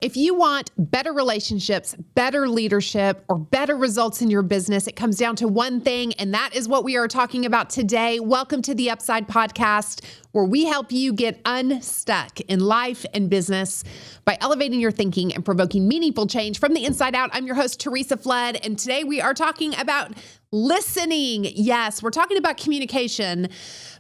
If you want better relationships, better leadership, or better results in your business, it comes down to one thing, and that is what we are talking about today. Welcome to the Upside Podcast, where we help you get unstuck in life and business by elevating your thinking and provoking meaningful change from the inside out. I'm your host, Theresa Flood, and today we are talking about listening. Yes, we're talking about communication,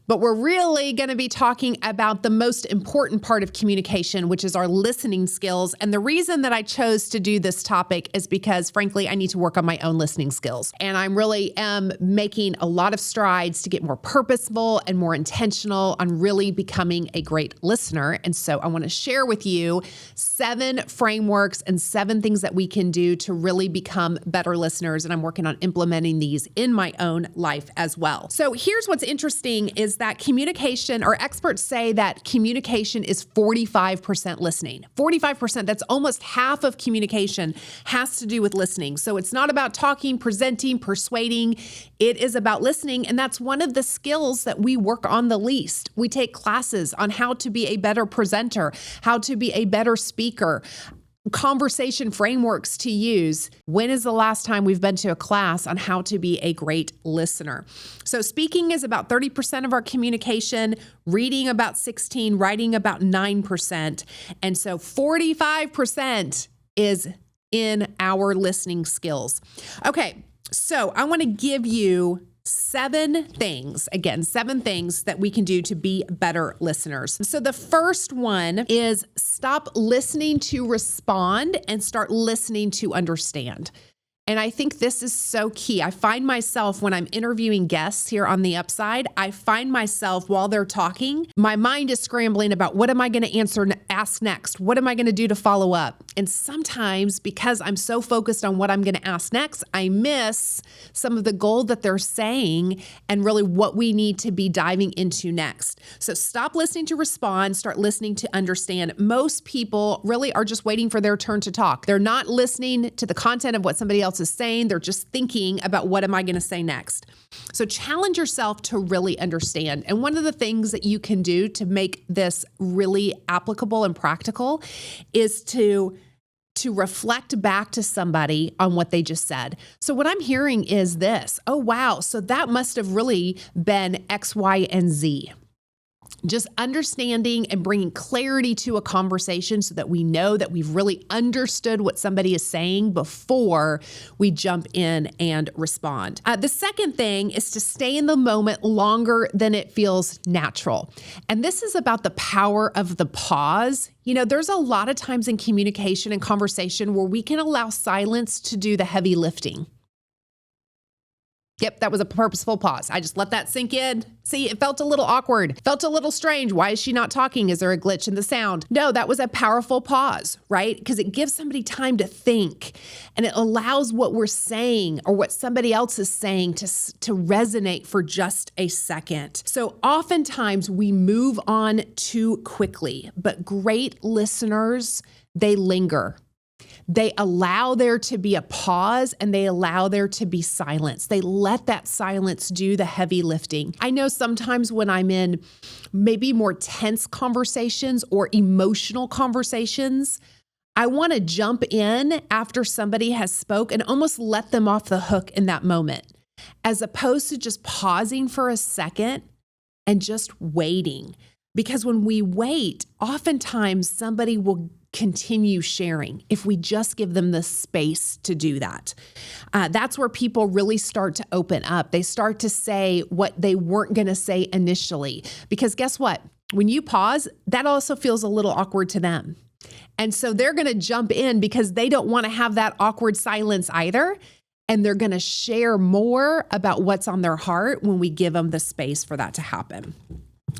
but we're really going to be talking about the most important part of communication, which is our listening skills. And the reason that I chose to do this topic is because, frankly, I need to work on my own listening skills. And I really am making a lot of strides to get more purposeful and more intentional on really becoming a great listener. And so I want to share with you 7 frameworks and 7 things that we can do to really become better listeners. And I'm working on implementing these in my own life as well. So here's what's interesting is that communication, or experts say that communication is 45% listening. 45%, that's almost half of communication, has to do with listening. So it's not about talking, presenting, persuading. It is about listening. And that's one of the skills that we work on the least. We take classes on how to be a better presenter, how to be a better speaker, conversation frameworks to use. When is the last time we've been to a class on how to be a great listener? So speaking is about 30% of our communication, reading about 16%, writing about 9%. And so 45% is in our listening skills. Okay, so I want to give you 7 things that we can do to be better listeners. So the first one is stop listening to respond and start listening to understand. And I think this is so key. I find myself when I'm interviewing guests here on the Upside, I find myself while they're talking, my mind is scrambling about what am I going to ask next? What am I going to do to follow up? And sometimes because I'm so focused on what I'm going to ask next, I miss some of the gold that they're saying and really what we need to be diving into next. So stop listening to respond, start listening to understand. Most people really are just waiting for their turn to talk. They're not listening to the content of what somebody else is saying. They're just thinking about what am I going to say next. So challenge yourself to really understand. And one of the things that you can do to make this really applicable and practical is to reflect back to somebody on what they just said. So what I'm hearing is this: oh, wow, so that must have really been X, Y, and Z. Just understanding and bringing clarity to a conversation so that we know that we've really understood what somebody is saying before we jump in and respond. The second thing is to stay in the moment longer than it feels natural. And this is about the power of the pause. You know, there's a lot of times in communication and conversation where we can allow silence to do the heavy lifting. Yep, that was a purposeful pause. I just let that sink in. See, it felt a little awkward, felt a little strange. Why is she not talking? Is there a glitch in the sound? No, that was a powerful pause, right? Because it gives somebody time to think, and it allows what we're saying or what somebody else is saying to resonate for just a second. So oftentimes we move on too quickly, but great listeners, they linger. They allow there to be a pause and they allow there to be silence. They let that silence do the heavy lifting. I know sometimes when I'm in maybe more tense conversations or emotional conversations, I want to jump in after somebody has spoke and almost let them off the hook in that moment, as opposed to just pausing for a second and just waiting. Because when we wait, oftentimes somebody will continue sharing if we just give them the space to do that. That's where people really start to open up. They start to say what they weren't going to say initially. Because guess what? When you pause, that also feels a little awkward to them. And so they're going to jump in because they don't want to have that awkward silence either. And they're going to share more about what's on their heart when we give them the space for that to happen.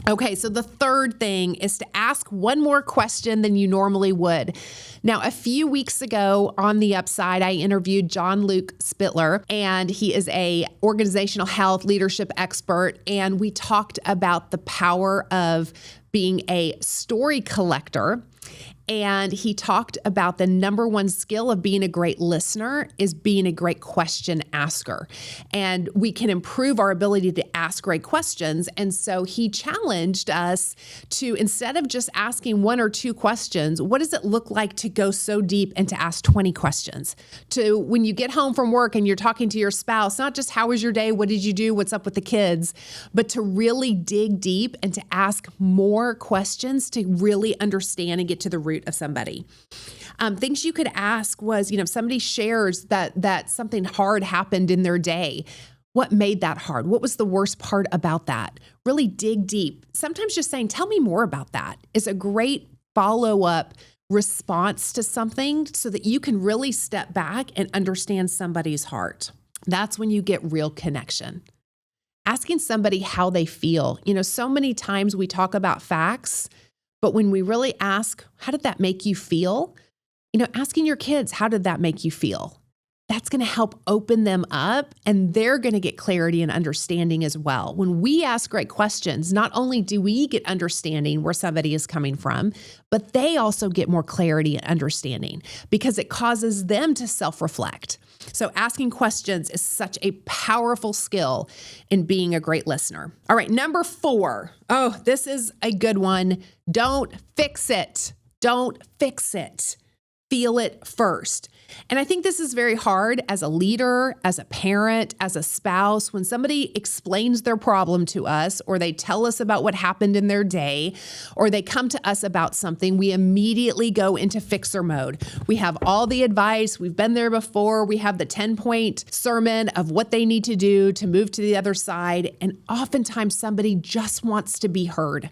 Okay, so the third thing is to ask one more question than you normally would. Now, a few weeks ago on the Upside, I interviewed John Luke Spittler, and he is a organizational health leadership expert, and we talked about the power of being a story collector And he talked about the number one skill of being a great listener is being a great question asker. And we can improve our ability to ask great questions. And so he challenged us to, instead of just asking one or two questions, what does it look like to go so deep and to ask 20 questions? To when you get home from work and you're talking to your spouse, not just how was your day, what did you do, what's up with the kids, but to really dig deep and to ask more questions to really understand and get to the root of somebody. Things you could ask was, if somebody shares that something hard happened in their day, what made that hard? What was the worst part about that? Really dig deep. Sometimes just saying, tell me more about that is a great follow-up response to something so that you can really step back and understand somebody's heart. That's when you get real connection. Asking somebody how they feel. So many times we talk about facts, but when we really ask, how did that make you feel? Asking your kids, how did that make you feel? That's going to help open them up and they're going to get clarity and understanding as well. When we ask great questions, not only do we get understanding where somebody is coming from, but they also get more clarity and understanding because it causes them to self-reflect. So asking questions is such a powerful skill in being a great listener. All right, number 4. Oh, this is a good one. Don't fix it. Don't fix it. Feel it first. And I think this is very hard as a leader, as a parent, as a spouse. When somebody explains their problem to us, or they tell us about what happened in their day, or they come to us about something, we immediately go into fixer mode. We have all the advice. We've been there before. We have the 10-point sermon of what they need to do to move to the other side. And oftentimes somebody just wants to be heard.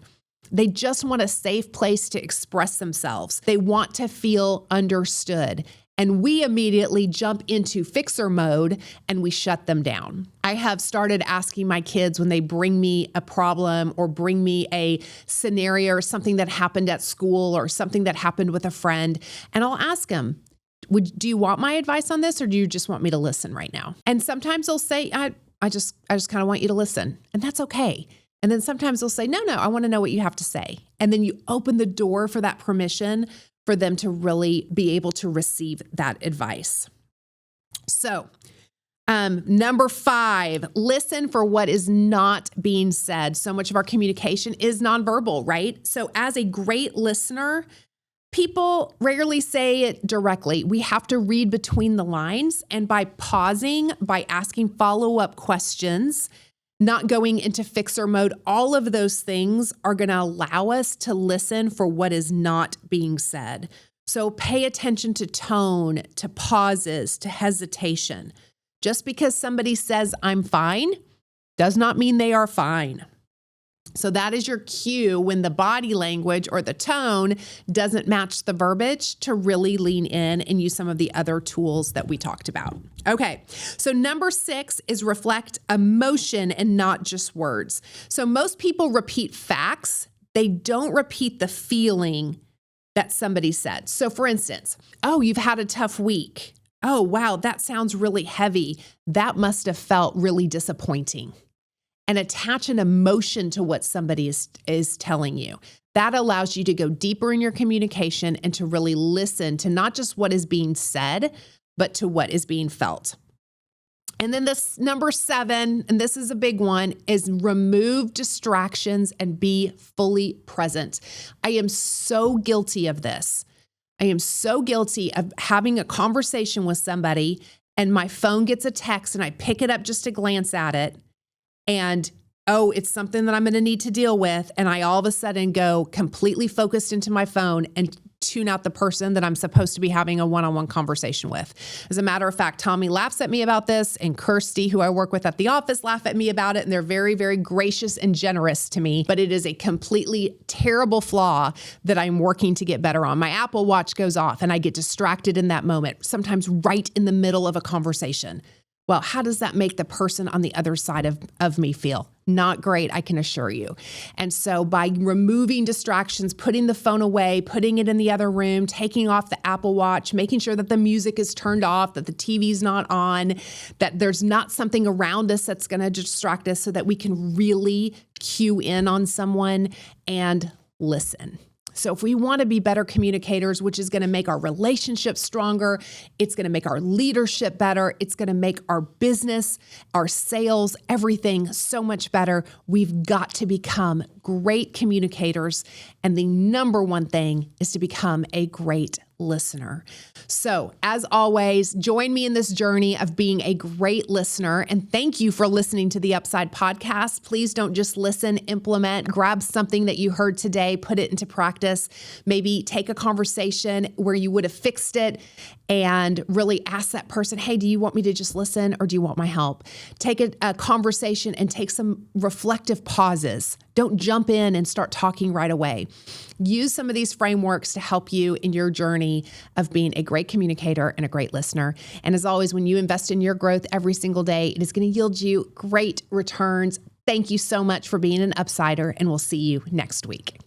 They just want a safe place to express themselves. They want to feel understood. And we immediately jump into fixer mode and we shut them down. I have started asking my kids when they bring me a problem or bring me a scenario or something that happened at school or something that happened with a friend, and I'll ask them, do you want my advice on this or do you just want me to listen right now? And sometimes they'll say, I just kind of want you to listen, and that's okay. And then sometimes they'll say, no, I want to know what you have to say. And then you open the door for that permission for them to really be able to receive that advice. So, number 5, listen for what is not being said. So much of our communication is nonverbal, right? So as a great listener, people rarely say it directly. We have to read between the lines. And by pausing, by asking follow-up questions, not going into fixer mode, all of those things are going to allow us to listen for what is not being said. So pay attention to tone, to pauses, to hesitation. Just because somebody says, I'm fine, does not mean they are fine. So that is your cue when the body language or the tone doesn't match the verbiage to really lean in and use some of the other tools that we talked about. Okay, so number 6 is reflect emotion and not just words. So most people repeat facts. They don't repeat the feeling that somebody said. So for instance, oh, you've had a tough week. Oh, wow, that sounds really heavy. That must have felt really disappointing. And attach an emotion to what somebody is telling you. That allows you to go deeper in your communication and to really listen to not just what is being said, but to what is being felt. And then this number 7, and this is a big one, is remove distractions and be fully present. I am so guilty of this. I am so guilty of having a conversation with somebody and my phone gets a text and I pick it up just to glance at it. And, oh, it's something that I'm going to need to deal with. And I all of a sudden go completely focused into my phone and tune out the person that I'm supposed to be having a one-on-one conversation with. As a matter of fact, Tommy laughs at me about this, and Kirsty, who I work with at the office, laugh at me about it. And they're very, very gracious and generous to me. But it is a completely terrible flaw that I'm working to get better on. My Apple Watch goes off and I get distracted in that moment, sometimes right in the middle of a conversation. Well, how does that make the person on the other side of me feel? Not great, I can assure you. And so by removing distractions, putting the phone away, putting it in the other room, taking off the Apple Watch, making sure that the music is turned off, that the TV's not on, that there's not something around us that's going to distract us so that we can really cue in on someone and listen. So if we want to be better communicators, which is going to make our relationships stronger, it's going to make our leadership better, it's going to make our business, our sales, everything so much better, we've got to become great communicators. And the number one thing is to become a great listener. So as always, join me in this journey of being a great listener. And thank you for listening to the Upside Podcast. Please don't just listen, implement, grab something that you heard today, put it into practice. Maybe take a conversation where you would have fixed it and really ask that person, hey, do you want me to just listen or do you want my help? Take a conversation and take some reflective pauses. Don't jump in and start talking right away. Use some of these frameworks to help you in your journey of being a great communicator and a great listener. And as always, when you invest in your growth every single day, it is going to yield you great returns. Thank you so much for being an Upsider, and we'll see you next week.